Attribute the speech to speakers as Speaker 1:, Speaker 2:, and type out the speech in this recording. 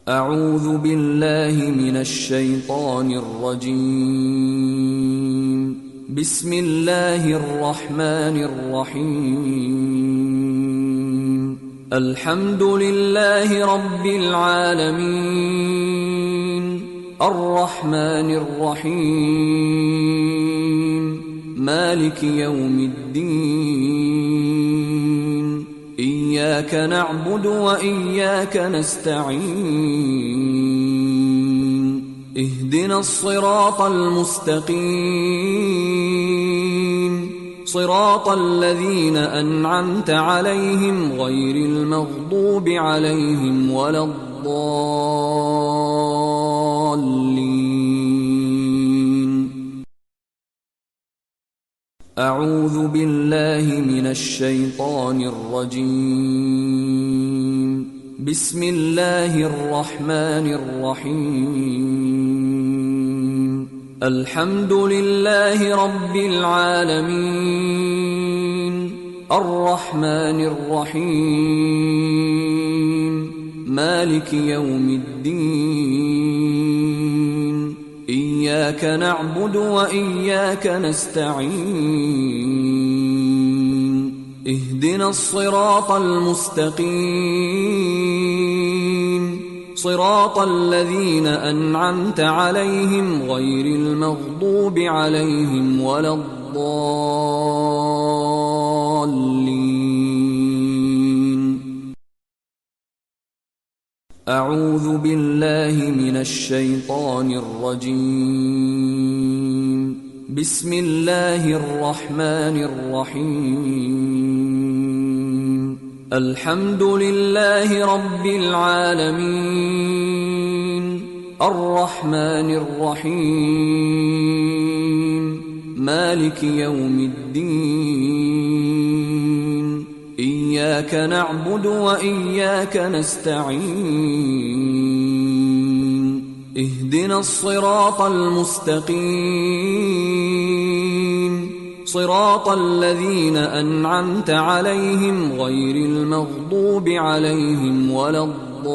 Speaker 1: أعوذ بالله من الشيطان الرجيم. بسم الله الرحمن الرحيم. الحمد لله رب العالمين، الرحمن الرحيم، مالك يوم الدين، إياك نعبد وإياك نستعين، اهدنا الصراط المستقيم، صراط الذين أنعمت عليهم غير المغضوب عليهم ولا الضالين. أعوذ بالله من الشيطان الرجيم. بسم الله الرحمن الرحيم. الحمد لله رب العالمين، الرحمن الرحيم، مالك يوم الدين، إياك نعبد وإياك نستعين، اهدنا الصراط المستقيم، صراط الذين أنعمت عليهم غير المغضوب عليهم ولا الضالين. أعوذ بالله من الشيطان الرجيم. بسم الله الرحمن الرحيم. الحمد لله رب العالمين، الرحمن الرحيم، مالك يوم الدين، إياك نعبد وإياك نستعين، اهدنا الصراط المستقيم، صراط الذين أنعمت عليهم غير المغضوب عليهم ولا الضالين.